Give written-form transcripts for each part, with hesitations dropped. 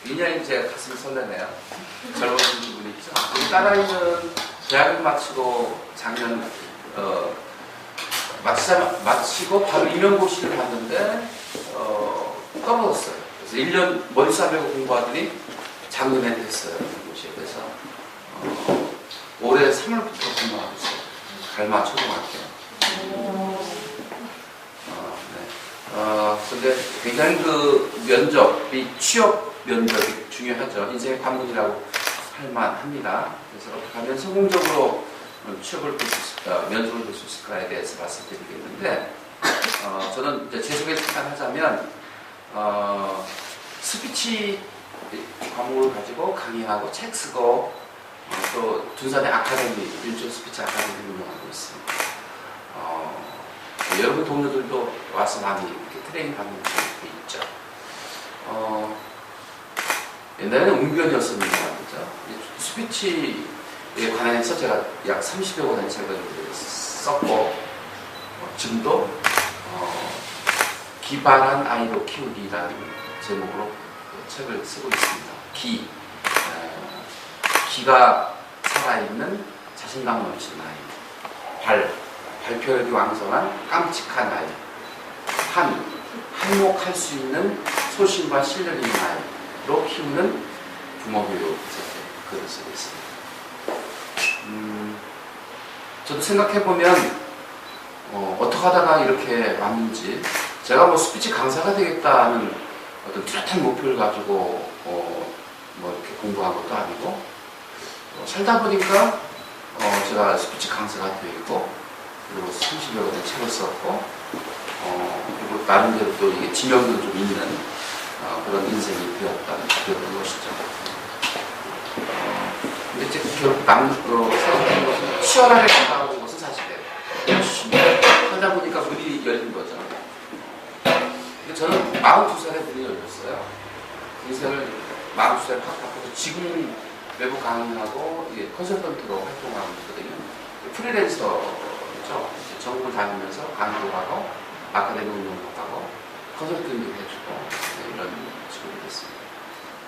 굉장히 제 가슴이 설레네요. 젊으신 분이 있죠. 우리 딸아이는 대학을 마치고 작년 마치고 바로 임용고시를 봤는데 떨어졌어요. 그래서 1년 머리 싸매고 공부하더니 작년에 됐어요. 임용고시에. 그래서 올해 3월부터 공부하고 있어요. 갈마 초등학교. 근데 굉장히 그 면접이 취업 면접이 중요하죠. 인생의 관문이라고 할 만합니다. 그래서 어떻게 하면 성공적으로 취업을 볼 수 있을까, 면접을 볼 수 있을까에 대해서 말씀드리겠는데, 저는 이제 제 소개를 잠깐 하자면, 스피치 과목을 가지고 강의하고 책 쓰고, 또 둔산의 아카데미, 윤준 스피치 아카데미를 운영하고 있습니다. 여러분 동료들도 와서 많이 이렇게 트레이닝 받는 분들이 있죠. 옛날에는 웅변이었습니다. 그죠? 스피치에 관해서 제가 약 30여 권의 책을 썼고, 지금도 기발한 아이로 키우기라는 제목으로 책을 쓰고 있습니다. 기가 살아있는 자신감 넘치는 아이, 발표력이 왕성한 깜찍한 아이, 한몫할 수 있는 소신과 실력 있는 아이로 키우는 부모교육 글을 쓰고 있습니다. 저도 생각해보면 어떻게 하다가 이렇게 왔는지, 제가 뭐 스피치 강사가 되겠다는 어떤 뚜렷한 목표를 가지고 뭐 이렇게 공부한 것도 아니고, 살다 보니까 제가 스피치 강사가 되고, 그리고 30여 권의 책을 썼고, 그리고 나름대로 또 이게 지명도 좀 있는 그런 인생이 되었다는 그런 것이죠. 근데 이제 결국 생각하는 것은 치열하게 간다는 것은 사실이에요. 열심히 살다 보니까 문이 열린 거죠. 근데 저는 42살에 문이 열렸어요. 인생을 42살에 확 바꿔서 지금 외부 강의하고 컨설턴트로 활동하고 있거든요. 프리랜서 전국을 다니면서 강의도 하고 아카데미 운영도 하고 컨설팅도 해주고 이런 직업이 됐습니다.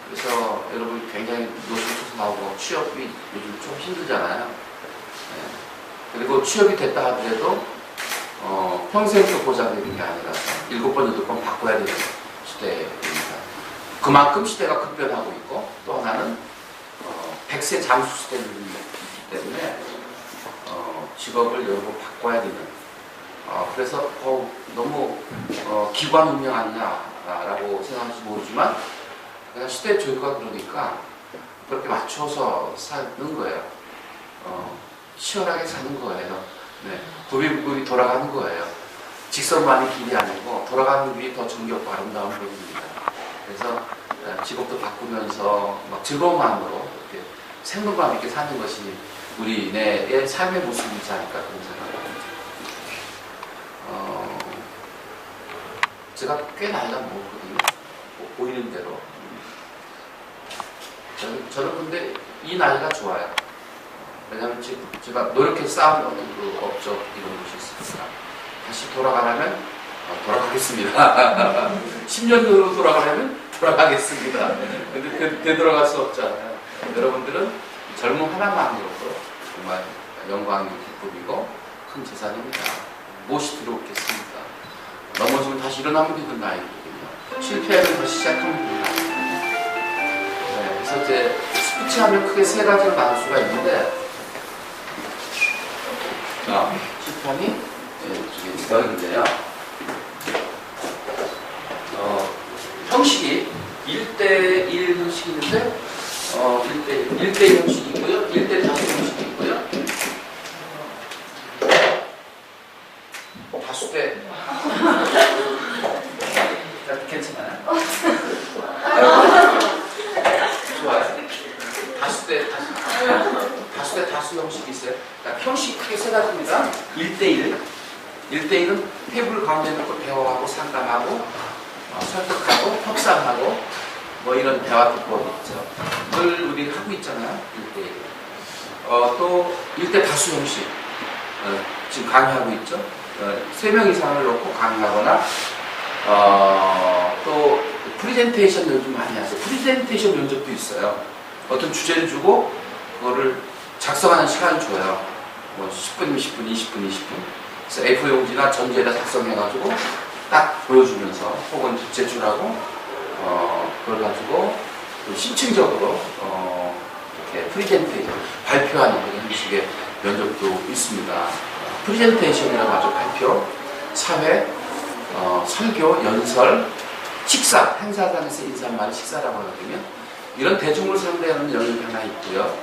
그래서 여러분 굉장히 노심초사 나오고 취업이 요즘 좀 힘들잖아요. 그리고 취업이 됐다 하더라도 평생 또 보장되는 게 아니라서 7번, 8번 바꿔야 되는 시대입니다. 그만큼 시대가 급변하고 있고, 또 하나는 100세 장수 시대를 있기 때문에 직업을 여러 번 바꿔야 되는, 그래서 너무 기관운명 아니냐라고 생각할지 모르지만, 그냥 시대 조류가 그러니까 그렇게 맞춰서 사는 거예요. 치열하게 사는 거예요. 네. 부비부비 돌아가는 거예요. 직선만이 길이 아니고 돌아가는 길이 더 정겹고 아름다운 길입니다. 그래서 직업도 바꾸면서 막 즐거운 마음으로 이렇게 생동감 있게 사는 것이 우리 내의 삶의 모습이지 않을까 그런 생각을 합니다. 제가 꽤 나이가 먹었거든요. 보이는 대로. 저는 근데 이 나이가 좋아요. 왜냐하면 지금 제가 노력해서 쌓은 그 업적 이런 것이 있으니까 다시 돌아가려면 돌아가겠습니다. 10년 후로 돌아가려면 돌아가겠습니다. 근데 되돌아갈 수 없잖아요. 여러분들은 젊음 하나만으로도 정말 영광이고 기쁨이고 큰 재산입니다. 무엇이 두렵겠습니까? 넘어지면 다시 일어나면 되는 나이거든요. 실패하면 다시 시작하면 되는 나이거든요. 네, 그래서 이제 스피치 하면 크게 세 가지로 나눌 수가 있는데, 실판이 이쪽에 되어 있는데요. 형식이 1대1 형식이 있는데, 1대1 형식이 있고요, 1대5 형식이 있고요, 다수대. 괜찮아요? 좋아요. 다수대 다수 형식이 있어요. 그러니까 형식 크게 세 가지입니다. 1대1. 1대1은 테이블 가운데 놓고 대화하고 상담하고 설득하고 협상하고 뭐 이런 대화 기법이 있죠. 그걸 우리 하고 있잖아요. 1대1. 또 1대 다수 형식. 지금 강의하고 있죠. 3명 이상을 놓고 강의하거나 또 프리젠테이션 요즘 많이 하세요. 프리젠테이션 면접도 있어요. 어떤 주제를 주고 그거를 작성하는 시간을 줘요. 뭐 10분, 20분, 20분, 20분. 그래서 A4 용지나 전지에다 작성해가지고 딱 보여주면서 혹은 제출하고 그걸 가지고 심층적으로 이렇게 프리젠테이션 발표하는 그런 형식의 면접도 있습니다. 프리젠테이션이라고 하죠. 발표, 사회, 설교, 연설, 식사, 행사장에서 인사한 말이 식사라고 하거든요. 이런 대중을 상대하는 영역이 하나 있고요.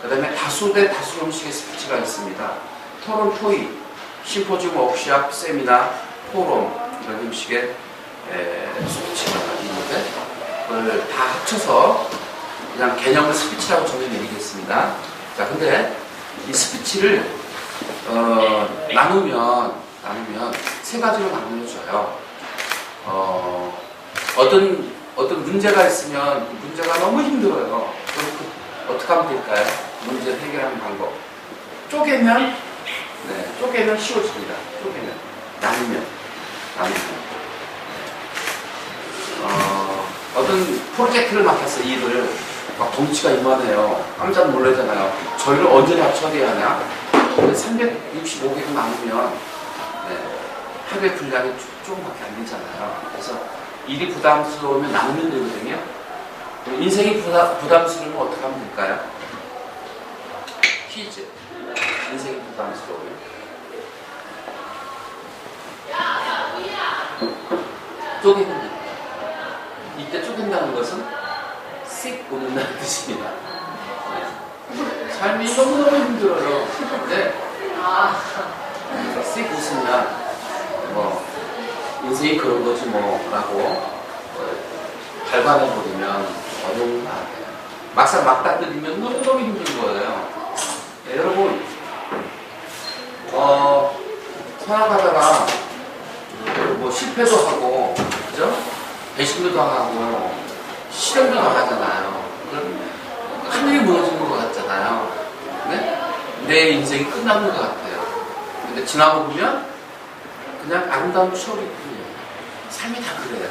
그 다음에 다수 대 다수 형식의 스피치가 있습니다. 토론, 토의, 심포지움, 워크샵, 세미나, 포럼 이런 형식의 스피치가 있는데 그걸 다 합쳐서 그냥 개념을 스피치라고 정해내리겠습니다. 자, 근데 이 스피치를 나누면 세 가지로 나누어져요. 어떤 문제가 있으면 그 문제가 너무 힘들어요. 그럼 어떻게 하면 될까요? 문제를 해결하는 방법. 쪼개면 쉬워집니다. 쪼개면. 나누면. 어떤 프로젝트를 맡았어, 일을. 막 덩치가 이만해요. 깜짝 놀라잖아요. 저희를 언제 다 처리하냐? 365개가 나누면, 하루의 분량이 조금밖에 안 되잖아요. 그래서 일이 부담스러우면 나누면 되거든요. 인생이 부담스러우면 어떻게 하면 될까요? 퀴즈. 인생이 부담스러우면. 쪼개면 됩니다. 이때 쪼갠다는 것은 씩 웃는다는 뜻입니다. 삶이 너무너무 힘들어요. 근데 씩 웃으면 인생이 그런 거지 뭐라고 발관해버리면 어려운 거 아니에요. 막상 맞닥뜨리면 너무너무 힘든 거예요. 네, 여러분 살아가다가 뭐 실패도 하고 그죠? 배신도 당하고 실험도 당하잖아요. 그럼 하늘이 무너지는 것 같잖아요. 네? 내 인생이 끝나는 것 같아요. 근데 지나고 보면 그냥 아름다운 추억이 뿐이에요. 삶이 다 그래요.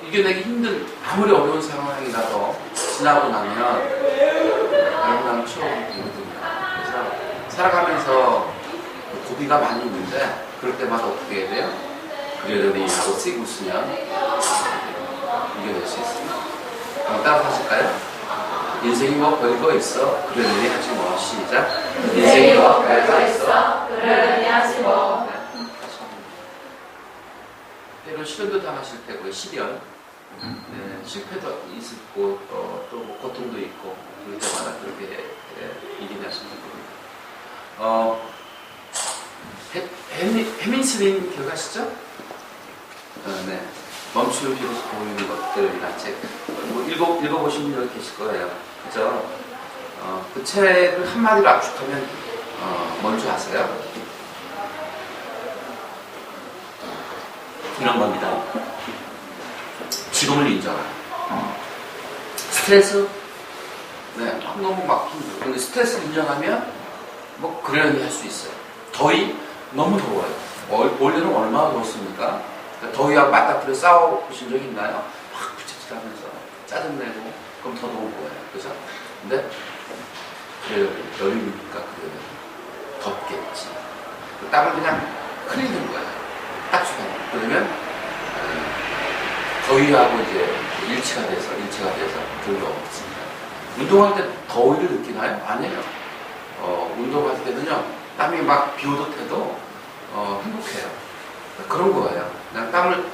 이겨내기 힘든 아무리 어려운 상황이라도 지나고 나면 아름다운 추억이 되거든요. 그래서 살아가면서 고비가 많이 있는데 그럴 때마다 어떻게 해야 돼요? 그러려니 하고 씩 웃으면 이겨낼 수 있습니다. 한번 따라 하실까요? 인생이 뭐 별거 있어 그러려니 하지 뭐. 시작. 인생이 뭐 별거 있어 그러려니 하지 뭐. 때론 실현도 당하실 테고요. 시련, 실패도 있고 또 뭐 고통도 있고 그럴 때마다 그렇게 이겨내시면 됩니다. 해민스린 기억하시죠? 네. 멈추면 비로소 보이는 것들이라는 책. 뭐 읽어보신 분들 계실 거예요. 그죠? 그 책을 한마디로 압축하면 뭔지 아세요? 이런 겁니다. 지금을 인정하라. 스트레스? 네, 너무 막 힘들어. 근데 스트레스를 인정하면 뭐 그러려니 할 수 있어요. 더위? 너무 더워요. 올해는 얼마나 더웠습니까? 더위하고 맞닥뜨려 싸워보신 적 있나요? 막 부채질하면서 짜증내고 그럼 더 더운 거예요. 그죠? 근데 그래요. 여름이니까 그래요. 덥겠지. 땀을 그냥 흘리는 거예요. 딱 주변에. 그러면 더위하고 이제 일치가 돼서 별로 없습니다. 운동할 때 더위를 느끼나요? 아니에요. 운동할 때는요, 땀이 막 비오듯 해도 행복해요. 그런 거예요. 그냥 땀을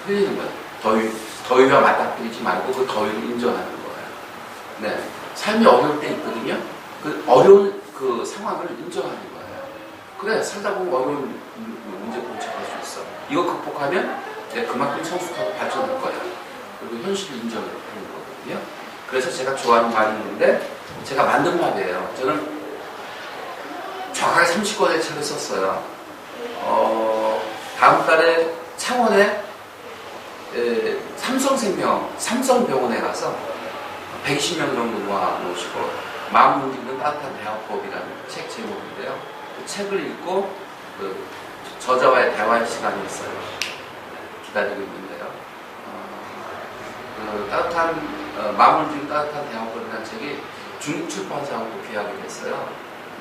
흘리는 거예요. 더위와 맞닥뜨리지 말고 그 더위를 인정하는 거예요. 네. 삶이 어려울 때 있거든요. 그 어려운 그 상황을 인정하는 거예요. 그래, 살다 보면 어려운 문제 도착할 수 있어. 이거 극복하면 그만큼 성숙하고 발전할 거예요. 그리고 현실을 인정을 하는 거거든요. 그래서 제가 좋아하는 말이 있는데, 제가 만든 말이에요. 저는 정확하게 30권의 책을 썼어요. 다음 달에 창원에 삼성병원에 가서 120명 정도 모시고 마음 움직이는 따뜻한 대화법이라는 책 제목인데요. 그 책을 읽고 저자와의 대화의 시간이 있어요. 기다리고 있는데요. 그 따뜻한 마음을 준 따뜻한 대화권이라는 책이 중국 출판사하고 계약이 됐어요.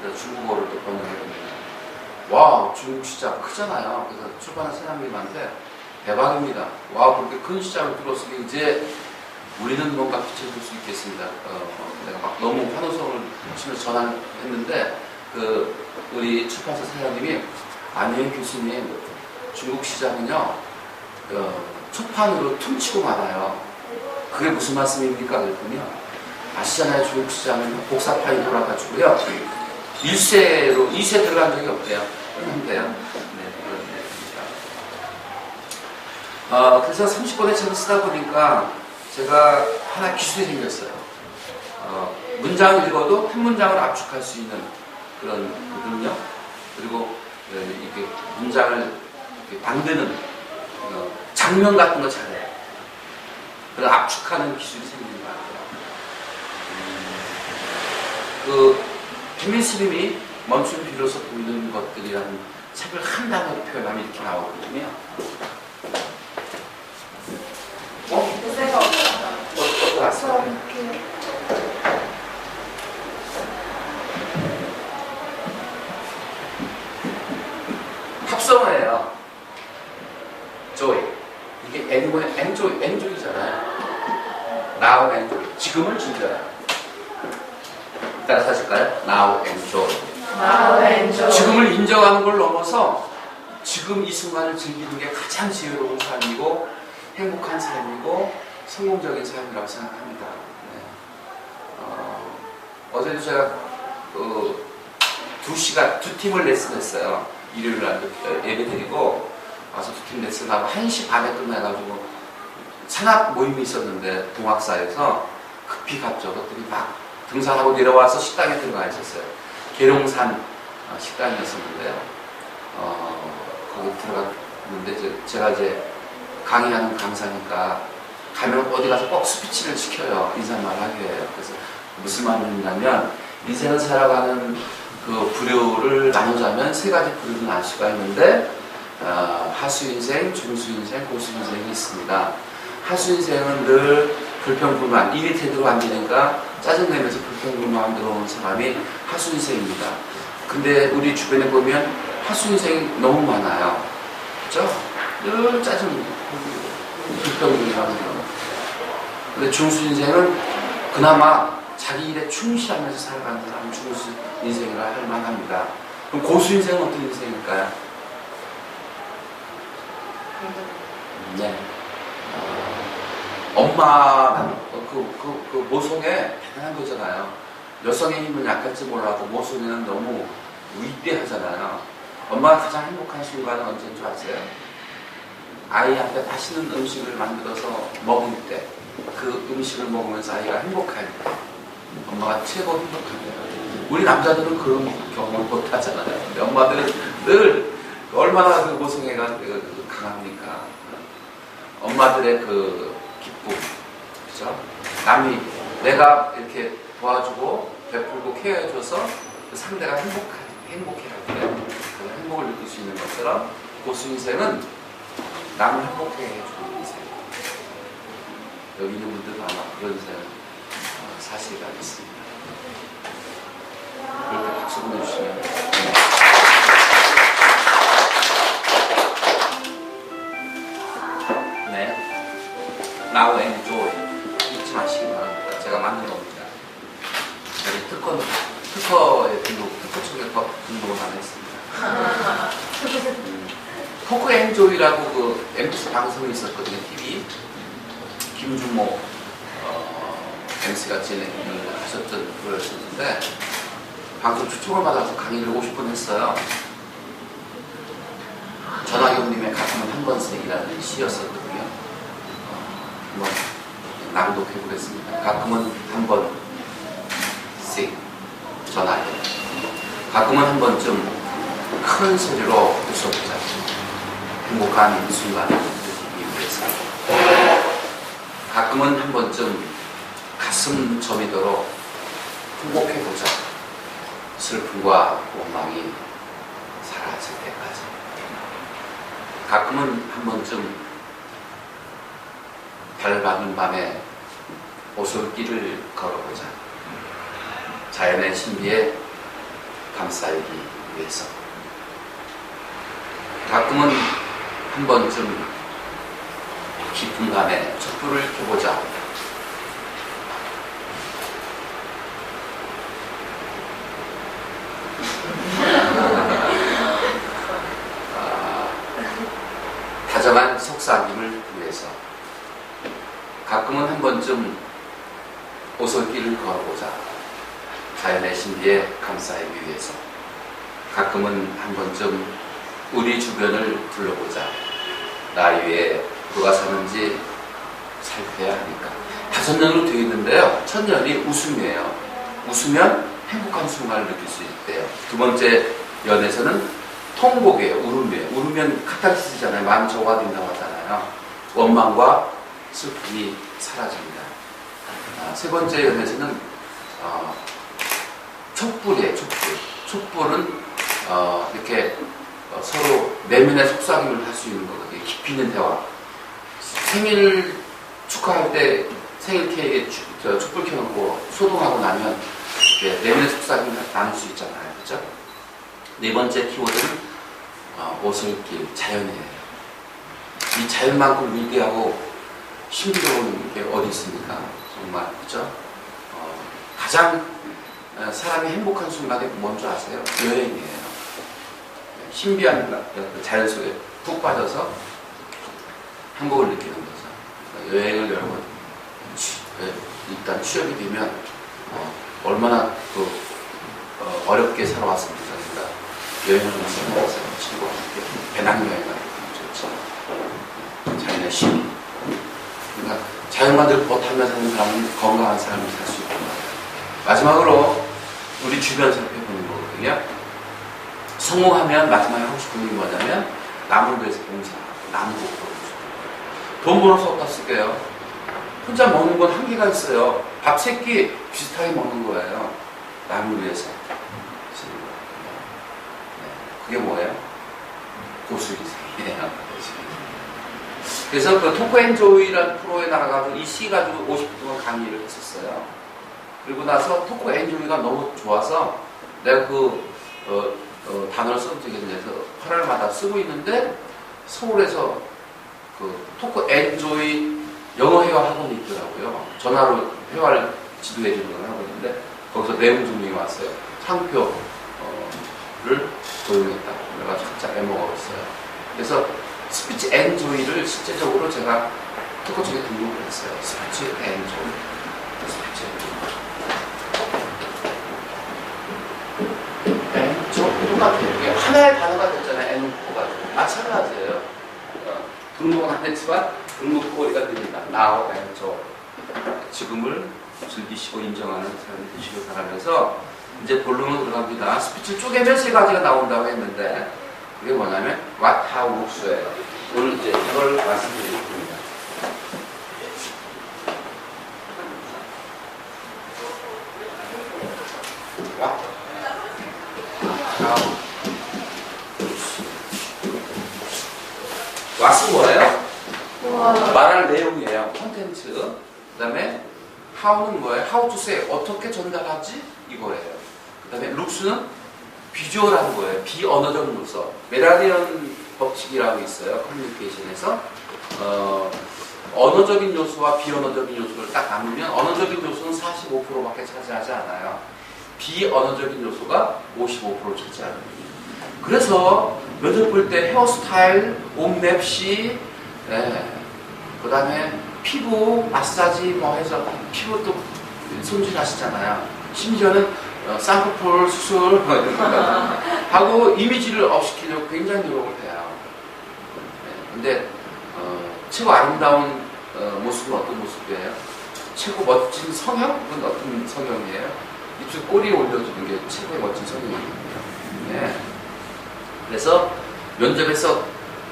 그래서 중국어로 또 번역해줍니다. 와, 중국 시장 크잖아요. 그래서 출판사 사장님한테 대박입니다. 와, 그렇게 큰 시장을 뚫었으니 이제 우리는 뭔가 빛을 볼 수 있겠습니다. 내가 막 너무 환호성을 치면서 전화했는데 우리 출판사 사장님이 아니에요 교수님, 중국 시장은요 초판으로 퉁치고 말아요. 그게 무슨 말씀입니까? 그랬더니 아시잖아요. 중국 시장은 복사판이 돌아가지고요 2세 들어간 적이 없대요. 그런데요. 네, 그렇습니다. 그래서 30권의 책을 쓰다 보니까 제가 하나 기술이 생겼어요. 문장을 읽어도 한 문장을 압축할 수 있는 그런 능력, 그리고 이게 문장을 이렇게 만드는 장면 같은 거 잘해요. 그런 압축하는 기술이 생기는 것 같아요. 김민수님이 멈춤 비로소 보이는 것들이라는 책을 한 단어로 표현하면 이렇게 나오거든요. 어떻게 왔어요? 합성어예요. joy. 이게 enjoy잖아요. now enjoy. 지금을 즐겨요. 따라서 하실까요? now enjoy. Now enjoy. 지금을 인정하는 걸 넘어서 지금 이 순간을 즐기는 게 가장 지혜로운 삶이고 행복한 삶이고 성공적인 삶이라고 생각합니다. 네. 어제도 제가 2 팀을 레슨했어요. 일요일 날 예배 드리고 와서 2팀 레슨하고 1시 반에 끝나가지고 찬학 모임이 있었는데 동학사에서 급히 갔죠. 그랬더니 막 등산하고 내려와서 식당에 들어가 있었어요. 계룡산 식당이었었는데요. 거기 들어갔는데 제가 이제 강의하는 강사니까 가면 어디 가서 꼭 스피치를 시켜요. 인사말 하게 해요. 그래서 무슨 말이냐면 인생을 살아가는 그 부류를 나누자면 3가지 부류는 알 수가 있는데 하수인생, 중수인생, 고수인생이 있습니다. 하수인생은 늘 불평불만, 일이 제대로 안 되니까 짜증내면서 불평불만 들어오는 사람이 하수인생입니다. 근데 우리 주변에 보면 하수인생이 너무 많아요. 그렇죠? 늘 짜증, 불평불만. 근데 중수인생은 그나마 자기 일에 충실하면서 살아가는 사람은 중수인생이라 할 만합니다. 그럼 고수인생은 어떤 인생일까요? 네. 엄마, 그 모성애 대단한 거잖아요. 여성의 힘은 약할지 몰라도 모성애는 너무 위대하잖아요. 엄마가 가장 행복한 순간은 언제인 줄 아세요? 아이한테 맛있는 음식을 만들어서 먹을 때, 그 음식을 먹으면서 아이가 행복할 때, 엄마가 최고 행복합니다. 우리 남자들은 그런 경험을 못 하잖아요. 근데 엄마들은 늘 얼마나 그 모성애가 강합니까? 엄마들의 그 기쁨, 그죠? 남이 내가 이렇게 도와주고 베풀고 케어해줘서 그 상대가 행복해 할 때 그 행복을 느낄 수 있는 것처럼 고수인생은 남을 행복해 해주는 인생. 여기 있는 분들도 아마 그런 인생 사실이 있습니다. 그렇게 박수 보내주시면 네. Now enjoy. 잊지 마시기 바랍니다. 제가 만든 겁니다. 여기 특허에 특허 쪽에 등록을 안 했습니다. 토크 엔조이라고 그 MBC 방송이 있었거든요. TV. 김준모 MC가 진행을 하셨던 거였었는데 방송 초청을 받아서 강의를 50분 했어요. 전화경님의 가끔은 한 번씩이라는 시였었거든요. 한번 낭독해보겠습니다. 가끔은 한 번씩 전화해. 가끔은 한 번쯤 큰 소리로 웃어보자. 행복한 순간을 느끼기 위해서. 가끔은 한 번쯤 가슴 저리도록 행복해보자. 슬픔과 원망이 사라질 때까지. 가끔은 한 번쯤 달 밝은 밤에 오솔길을 걸어보자. 자연의 신비에 감싸기 위해서. 가끔은 한 번쯤 깊은 밤에 촛불을 켜보자. 다정한 속삭임을 위해서. 가끔은 한 번쯤 오솔길을 걸어보자. 자연의 신비에 감싸기 위해서. 가끔은 한 번쯤 우리 주변을 둘러보자. 나 위에 누가 사는지 살펴야 하니까. 5년으로 되어 있는데요. 첫 년이 웃음이에요. 웃으면 행복한 순간을 느낄 수 있대요. 두 번째 연에서는 통곡이에요. 울음이에요. 울으면 카타르시스잖아요. 마음이 조화된다고 하잖아요. 원망과 슬픔이 사라집니다. 세 번째 연에서는 촛불이에요. 촛불은 이렇게 서로 내면의 속삭임을 할 수 있는 거거든요. 깊이 있는 대화. 생일 축하할 때 생일 케이크에 촛불 켜놓고 소동하고 나면 내면의 속삭임을 나눌 수 있잖아요. 그렇죠? 네 번째 키워드는 오솔길, 자연이에요. 이 자연만큼 위대하고 신비로운 게 어디 있습니까? 정말, 그렇죠? 가장 사람이 행복한 순간이 뭔지 아세요? 여행이에요. 신비한 자연 속에 푹 빠져서 행복을 느끼는 거죠. 여행을 여러분 일단 취업이 되면 얼마나 어렵게 살아왔습니까? 그러니까 여행을 좀 생각해서 친구와 함께 배낭여행을 좋죠. 자연의 신비. 그러니까 자연만을 보타며 사는 사람은 건강한 삶을 살 수 있는 거예요. 마지막으로 우리 주변 살펴보는 거거든요. 성공하면 마지막에 하고 싶은 게 뭐냐면 남을 위해서 봉사하고 남을 돕고. 돈 벌어서 어디다 쓸게요? 혼자 먹는 건 한계가 있어요. 밥 3끼 비슷하게 먹는 거예요. 남을 위해서 쓰는 거예요. 그게 뭐예요? 고수이세요. 그래서 그 토크앤조이라는 프로에 나가서 이 시 가지고 50분 동안 강의를 했었어요. 그리고 나서 토크앤조이가 너무 좋아서 내가 단어를 써도 되겠네서 8월마다 쓰고 있는데 서울에서 그 토크앤조이 영어 회화 학원이 있더라고요. 전화로 회화를 지도해 주는 걸 하고 있는데 거기서 내용 증명이 왔어요. 상표를 도용했다. 그래가지고 한자 애먹어 있어요. 그래서 스피치 앤 조이를 실제적으로 제가 토크 쪽에 등록을 했어요. 스피치 앤 조이. 스피치 앤 조이. 똑같아요. 이게 하나의 단어가 됐잖아요. 앤코가. 마찬가지예요. 등록은 안 했지만 등록거리가 됩니다. 나오 앤 조. 지금을 즐기시고 인정하는 사람이 되시길 바라면서 이제 본론으로 들어갑니다. 스피치 쪼개면 3가지가 나온다고 했는데 그게 뭐냐면 what, how, who's예요. 오늘 이제 이걸 말씀드리겠습니다. what, how, what은 뭐예요? 말할 내용이에요. 콘텐츠. 그 다음에 how는 뭐예요? how to say 어떻게 전달하지? 이거예요. 그 다음에 looks는 비주얼한 거예요. 비언어적 요소. 메라디언 법칙이라고 있어요. 커뮤니케이션에서 언어적인 요소와 비언어적인 요소를 딱 나누면 언어적인 요소는 45%밖에 차지하지 않아요. 비언어적인 요소가 55% 차지하거든요. 그래서 면접 볼 때 헤어스타일, 옷 맵시, 그 다음에 피부 마사지 뭐 해서 피부도 손질하시잖아요. 심지어는 쌍꺼풀 수술 하고 이미지를 업시키려고 굉장히 노력을 해요. 근데 최고 아름다운 모습은 어떤 모습이에요? 최고 멋진 성형은 어떤 성형이에요? 입술 꼬리에 올려주는 게 최고의 멋진 성형이거든요. 그래서 면접에서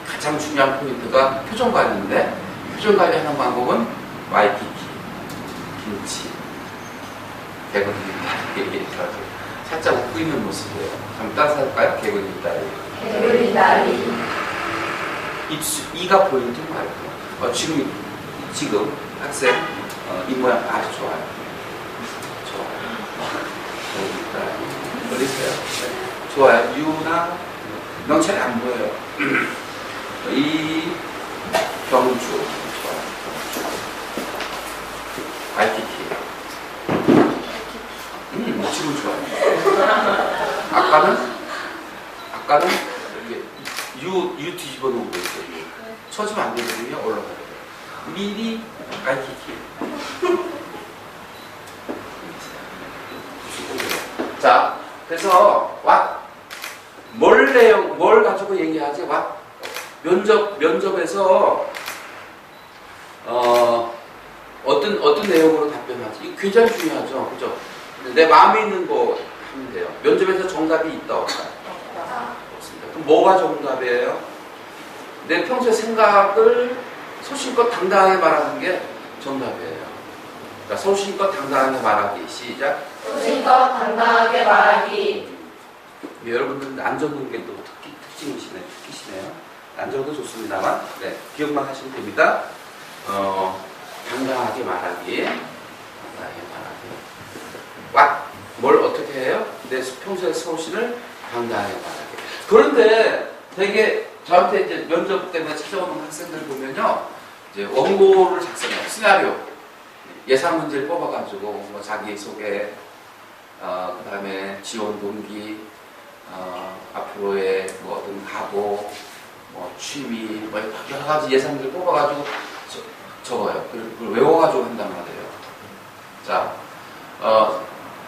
가장 중요한 포인트가 표정 관리인데 표정 관리하는 방법은 와이키키, 김치, 개구리 다리 살짝 웃고 있는 모습이에요. 한번 따라서 할까요? 개구리 다리. 개구리 다리. 이가 보이는지 말고. 지금 학생 입 모양 아주 좋아요. 어디세요? 네. 좋아요. 유나 명찰이 안 보여요. 이 경주 좋아요. ITT. 지금 좋아요. 아까는 이게 유 뒤집어 놓은 거 있어요. 쳐주면 안 되거든요. 올라가야 돼요. 미리 ITT. 자, 그래서 뭘 가지고 얘기하지? 면접에서 어떤 내용으로 답변하지? 이거 굉장히 중요하죠, 그죠? 내 마음에 있는 거 하면 돼요. 면접에서 정답이 있다 없다? 없습니다. 그럼 뭐가 정답이에요? 내 평소의 생각을 소신껏 당당하게 말하는 게 정답이에요. 그러니까 소신껏 당당하게 말하기. 시작. 소신껏 당당하게 말하기. 여러분들은 안 적는 게 또 특기시네요. 안 적어도 좋습니다만, 네, 기억만 하시면 됩니다. 당당하게 말하기. 당당하게 말하기. 뭘 어떻게 해요? 내 평소의 소신을 당당하게 말하기. 그런데 되게 저한테 이제 면접 때문에 찾아오는 학생들 보면요, 이제 원고를 작성해요. 시나리오. 예상 문제를 뽑아가지고 뭐 자기 소개, 그 다음에 지원 동기, 앞으로의 뭐 어떤 각오, 뭐 취미, 뭐 여러 가지 예상들을 뽑아가지고 적어요. 그걸 외워가지고 한단 말이에요. 자,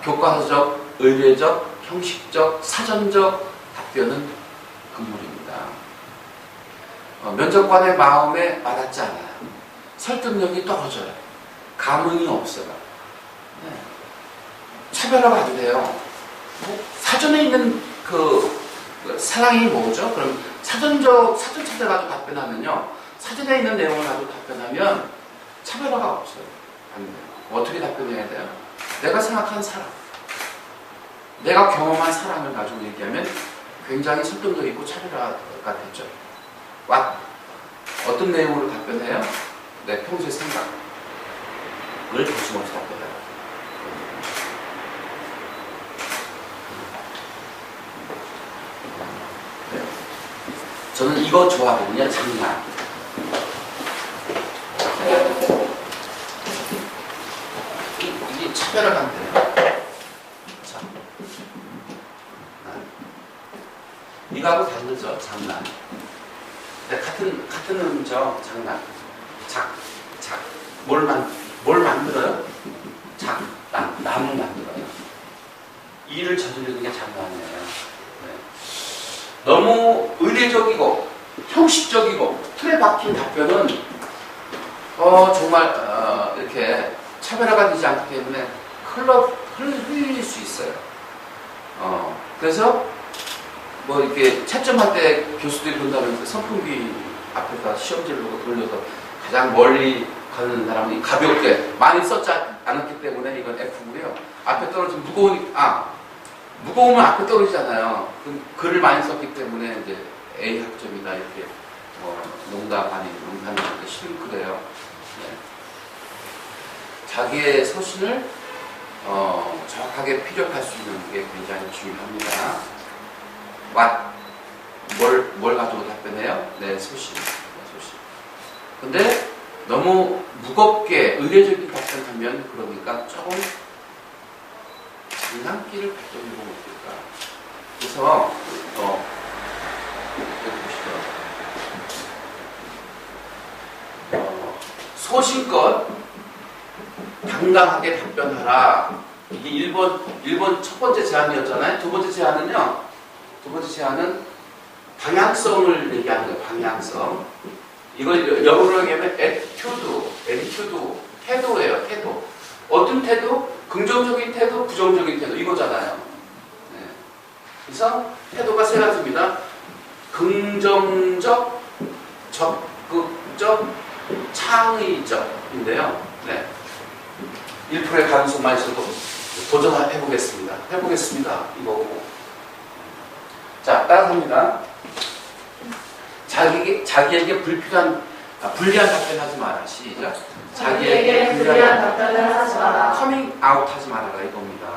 교과서적, 의례적, 형식적, 사전적 답변은 금물입니다. 면접관의 마음에 와닿지 않아요. 설득력이 떨어져요. 감흥이 없어요. 네. 차별화가 안 돼요. 사전에 있는 그 사랑이 뭐죠? 그럼 사전 찾아가지고 답변하면요. 사전에 있는 내용을 가지고 답변하면 차별화가 없어요. 안 돼요. 어떻게 답변해야 돼요? 내가 생각한 사랑, 내가 경험한 사랑을 가지고 얘기하면 굉장히 설득력 있고 차별화가 되죠. 어떤 내용으로 답변해요? 내 평소의 생각을 거침없이 답변해요. 네. 저는 이거 좋아하거든요. 장난. 이게 차별화가 안 돼요. 자, 이거하고 다르죠. 장난. 네, 같은 음죠. 장난. 뭘 만들어요? 남을 만들어요. 일을 저지르는 게 장난이에요. 네. 너무 의례적이고 형식적이고 틀에 박힌 답변은 정말 이렇게 차별화가 되지 않기 때문에 흘릴 수 있어요. 그래서 뭐 이렇게 채점할 때 교수들이 본다면 선풍기 앞에다 시험지를 놓고 돌려서 가장 멀리 가는 사람이 가볍게 많이 썼지 않았기 때문에 이건 F고요. 앞에 떨어지면 무거우면 앞에 떨어지잖아요. 글을 많이 썼기 때문에 이제 A 학점이다 이렇게 농담 아닌 농담이 싫고 그래요. 네. 자기의 소신을 정확하게 피력할 수 있는 게 굉장히 중요합니다. 뭘 가지고 답변해요? 내 소신. 근데 너무 무겁게 의례적인 답변하면 그러니까 조금 장난기를 발동해보면 어떨까. 그래서 여기 보시죠. 소신껏 당당하게 답변하라. 이게 1번 첫 번째 제안이었잖아요. 두 번째 제안은 방향성을 얘기하는 거예요. 방향성. 이걸 영어로 얘기하면 attitude, 태도예요. 태도. 어떤 태도? 긍정적인 태도, 부정적인 태도 이거잖아요. 네. 그래서 태도가 세 가지입니다. 긍정적, 적극적, 창의적인데요. 네. 1%의 가능성만 있어도 도전해보겠습니다. 이거고. 자, 따라합니다. 자기에게 자기에게 불리한 답변하지 마라. 시작. 자기에게 불리한 답변을 하지 마라. 커밍 아웃 하지 말아라 이겁니다.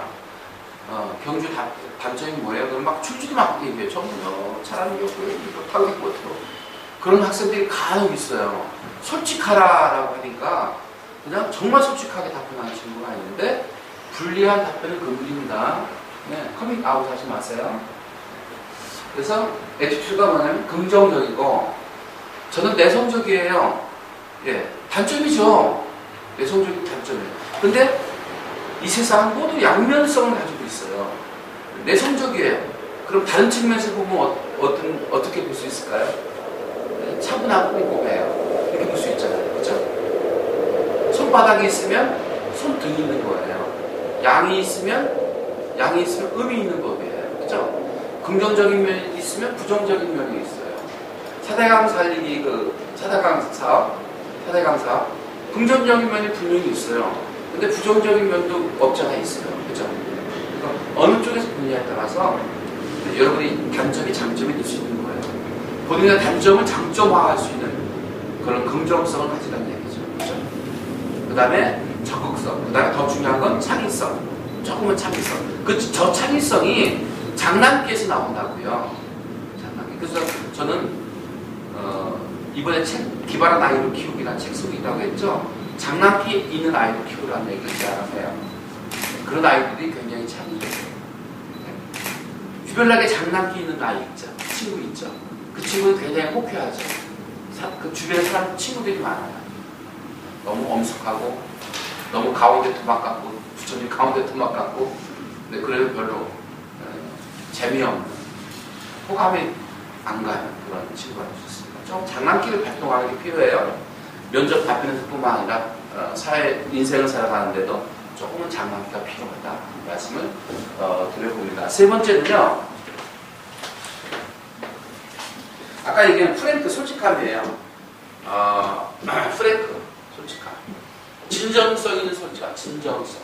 경주 단점이 뭐예요? 그럼 막 줄줄이 막 얘기해요. 저는요 차라리 못하고 못해요. 그런 학생들이 간혹 있어요. 솔직하라라고 하니까 그냥 정말 솔직하게 답변하는 친구가 있는데 불리한 답변은 금물입니다. 네, 커밍 아웃 하지 마세요. 그래서 에티튜드가 뭐냐면 긍정적이고 저는 내성적이에요. 예, 단점이죠. 내성적인 단점이에요. 근데 이 세상은 모두 양면성을 가지고 있어요. 내성적이에요. 그럼 다른 측면에서 보면 어떻게 볼 수 있을까요? 차분하고 꼼꼼해요. 이렇게 볼 수 있잖아요. 그렇죠? 손바닥이 있으면 손등이 있는 거예요. 양이 있으면 음이 있는 법이에요. 그렇죠? 긍정적인 면이 있으면 부정적인 면이 있어요. 사대강 살리기 사대강 사업 긍정적인 면이 분명히 있어요. 근데 부정적인 면도 없지 않아 있어요. 그렇죠? 그러니까 어느 쪽에서 보느냐에 따라서 여러분이 단점이 장점이 될 수 있는 거예요. 본인의 단점을 장점화할 수 있는 그런 긍정성을 가지라는 얘기죠. 그렇죠? 그 다음에 적극성, 그 다음에 더 중요한 건 창의성. 조금은 창의성. 저 창의성이 장난기에서 나온다고요. 장난기. 그래서 저는 이번에 책 기발한 아이를 키우기라는 책 속에 있다고 했죠. 장난기 있는 아이를 키우라는 얘기를 제안해요. 그런 아이들이 굉장히 창의적이에요. 주변에 장난기 있는 아이 있죠. 친구 있죠. 그 친구는 굉장히 호쾌하죠. 그 주변에 사람 친구들이 많아요. 너무 엄숙하고 너무 가운데 토막 같고 부처님 가운데 토막 같고 근데 그래도 별로 재미없는 호감이 안 가는 그런 친구가 있었습니다. 좀 장난기를 발동하는 게 필요해요. 면접 답변에서 뿐만 아니라 인생을 살아가는데도 조금은 장난기가 필요하다 말씀을 드려봅니다. 세 번째는요. 아까 얘기한 프랭크 솔직함이에요. 프랭크 솔직함. 진정성 있는 솔직함. 진정성.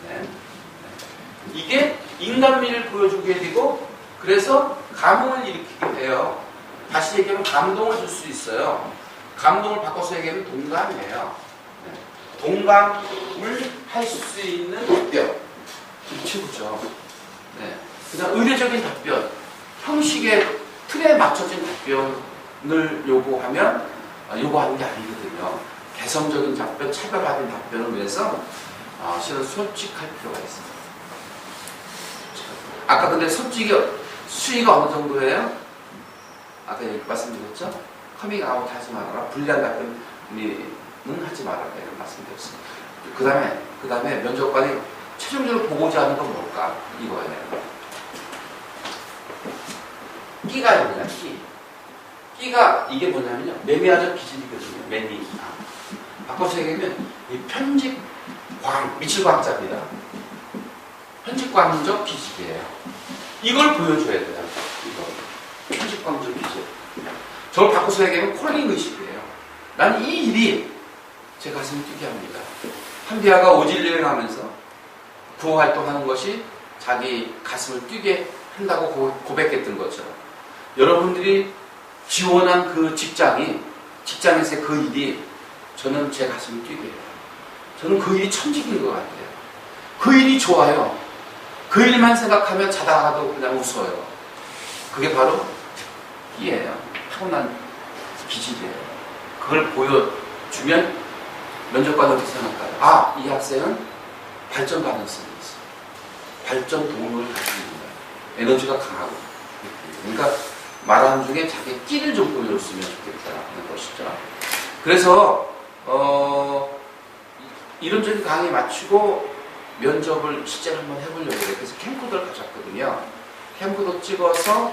네. 이게 인간미를 보여주게 되고 그래서 감흥을 일으키게 돼요. 다시 얘기하면 감동을 줄 수 있어요. 감동을 바꿔서 얘기하면 동감이에요. 네. 동감을 할 수 있는 답변. 최고죠. 네. 그냥 의례적인 답변, 형식의 틀에 맞춰진 답변을 요구하는 게 아니거든요. 개성적인 답변, 차별화된 답변을 위해서 실은 솔직할 필요가 있습니다. 아까 근데 수위가 어느 정도예요? 아까 말씀드렸죠? 커밍 아웃 하지 말아라. 불리한 답변은 하지 말아라. 이런 말씀드렸습니다. 그 다음에 면접관이 최종적으로 보고자 하는 건 뭘까? 이거예요. 끼가 있냐, 끼. 끼가 이게 뭐냐면요. 매미아적 기질이거든요. 매니. 바꿔서 얘기하면 이 미칠광자입니다. 편집광적 기질이에요. 이걸 보여줘야 돼요. 이거. 편집광적 기질. 저걸 바꿔서 얘기하면 콜링 의식이에요. 난 이 일이 제 가슴을 뛰게 합니다. 한디아가 오질리를 하면서 구호 활동하는 것이 자기 가슴을 뛰게 한다고 고백했던 것처럼 여러분들이 지원한 그 직장에서의 그 일이 저는 제 가슴을 뛰게 해요. 저는 그 일이 천직인 것 같아요. 그 일이 좋아요. 그 일만 생각하면 자다가도 그냥 웃어요. 그게 바로 끼예요. 타고난 기질이에요. 그걸 보여주면 면접관은 어떻게 생각할까요? 이 학생은 발전 가능성이 있어요. 발전 동력을 가지고 있는 거예요. 에너지가 강하고. 그러니까 말하는 중에 자기 끼를 좀 보여줬으면 좋겠다는 것이죠. 그래서 이론적인 강의에 맞추고 면접을 실제로 한번 해보려고 해요. 그래서 캠코더를 가졌거든요. 캠코더 찍어서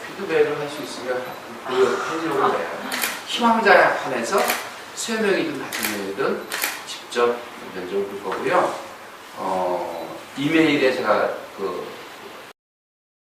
피드백을 할 수 있으면 하려고 해요. 희망자에 한해서 3명이든 5명이든 직접 면접을 볼 거고요. 이메일에 제가